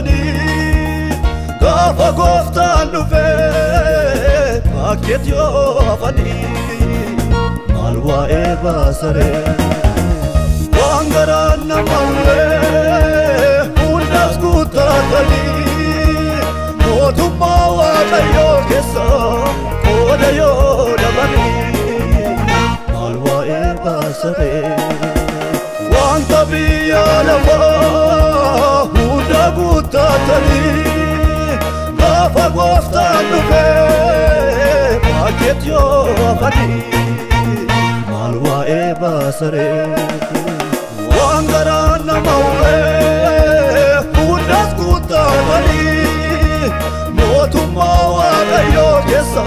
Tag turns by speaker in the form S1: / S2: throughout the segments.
S1: sodaatani gaafa gooftaan dhufe akkeet yoo hafani maal waa'ee baasaree waan garaan nama hawwee hundaas guuttaatani mootummaa waaqayyoo keessa qooda yoo dhabani maal waa'ee baasaree wanta biyya lafaa hunda guuttaatani gaafa gooftaan dhufe akkeet yoo hafani maal waa'ee baasaree waan garaan nama hawwee hundaas guuttaatani mootummaa waaqayyoo keessa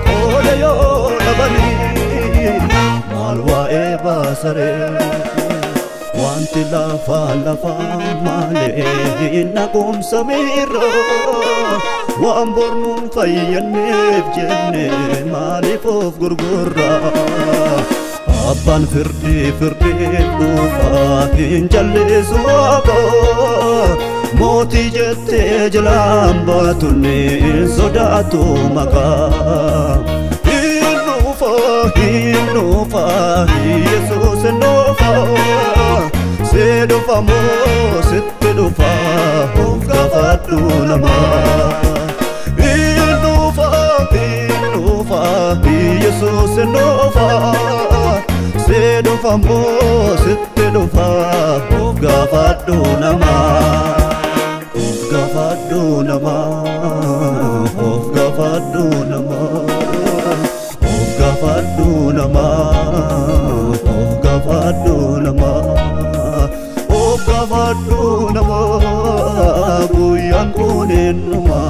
S1: qooda yoo dhabani maal waa'ee baasaree wanti lafa malee naqumsa miirra waan bornuun fayyanneef jenne maaliif of gurgurra abbaan firdii dhufaa hin jallisu waaqa mootii jettee jalaan baatunni sodaatu maqaa hin dhufa Yesuus hin dhufa Sedufa mo sittedufa of gaafadhu namaa Inufa Yesuus nufa Sedufa mo sittedufa of gaafadhu namaa Of gaafadhu namaa Of gaafadhu namaa Of gaafadhu namaa Of gaafadhu namaa Gavadu nama buyan kunin nama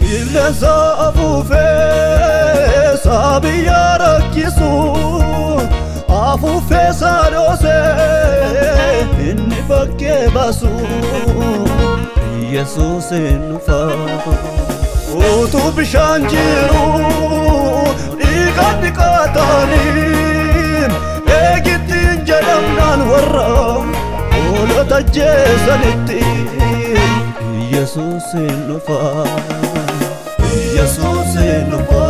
S1: Kilesa afufe sabiya rakisu Afufe sadose inni bakke basu Yesuus nufa Utu bishaan jiru dhiigaan dhiqatani Eegittiin jedhamnaan warra hoolota ajjeesanitti Yesuus nufa Yesuus nufa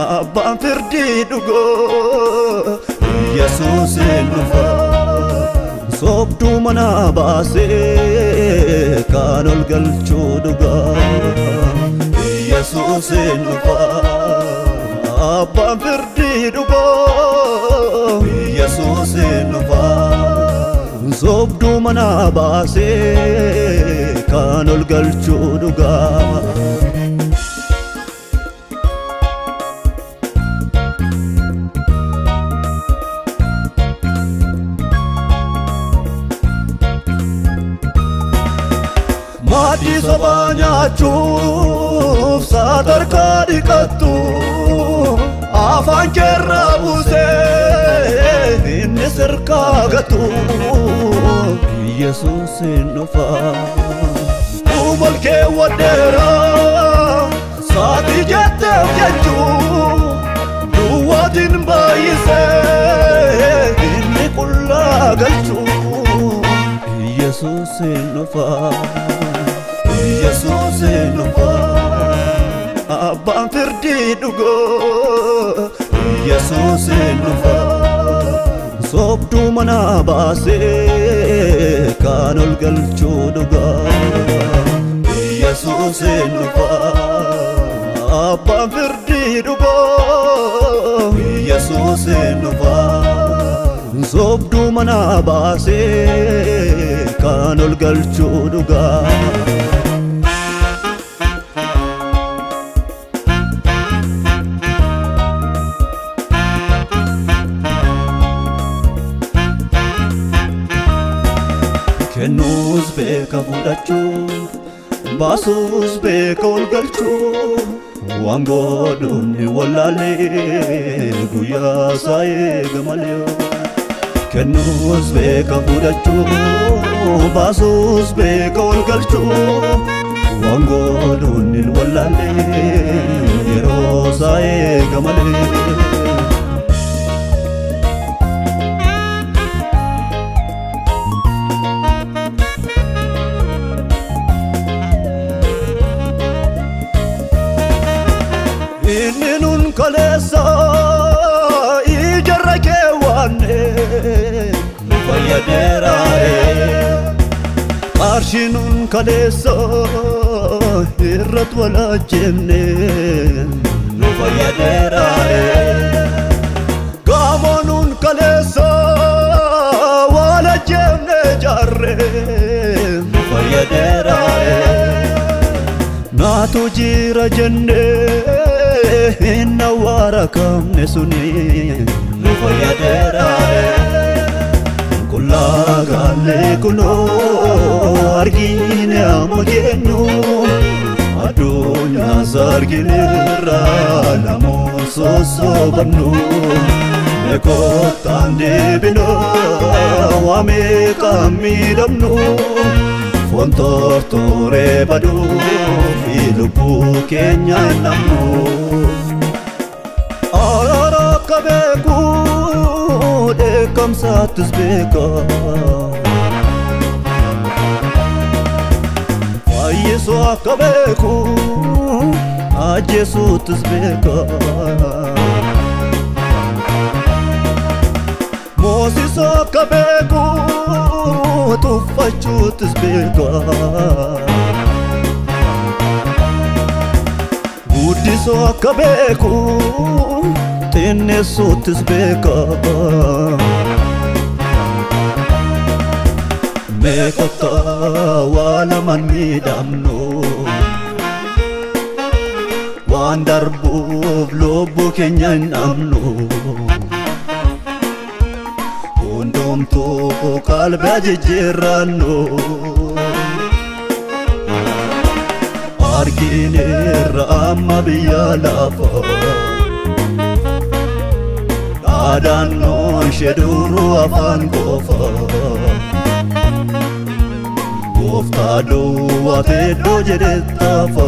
S1: Abbaan firdii dhugoo Yesuus nufa Sobduu mana baasee kan ol galchuu dhugaa Yesuus nufa Abbaan firdii dhugoo Yesuus nufa Sobduu mana baasee kan ol galchuu dhugaa Madi sobanya chuf sadarka dikattu afan kerabuse inni sirka gatu Yesuus nufa umalke wadera saati jette jechu duwatin bayise inni kulla galchu Yesuus nufa Yesuus nufa Abbaan firdii dhugoo Yesuus nufa Sobduu mana baasee kan ol galchuu dhugaa Yesuus nufa Abbaan firdii dhugoo Yesuus nufa Sobduu mana baasee kan ol galchuu dhugaa Kennuus beeka fudhachuuf baasuus beeka ol galchuuf waan godhuun wallaalee guyyaa isaa eega malee Kennuus beeka fudhachuu baasuus beeka ol galchuu waan godhuun hin wallaalle yeroo isaa eega malee. Inni nun kaleessa ijarra kee waanne nu fayyadeeraare. Qarshii nun kaleessa irratti wal ajjeefne nu fayyadeeraare. Gaamoo nun kaleessa wal ajjeefne jaarre nu fayyadeeraare. Naatu jira jennee inna wara kamne suni nu fayyadeeraare. Kullagaale kuno argine amojenu adunya sargine ralamo sosobanu nekotande bino wame kamidamnu fontortore badu filupu kenya namu ara kabeku de kamsatus beka Yesu akabeku ajesutus beka Moses akabeku tufachutus beka Buddhiso akabeku tenesutus beka Mekota wala man midamno Waan darbuuf lubbu keenya hin dhabnu Hundumtuu qalbii jijjiirrannu Argineerra amma biyya lafa Dhaadhannoon ishee duruu afaan qofa Gooftaa duwwaa teddoo jedhettafa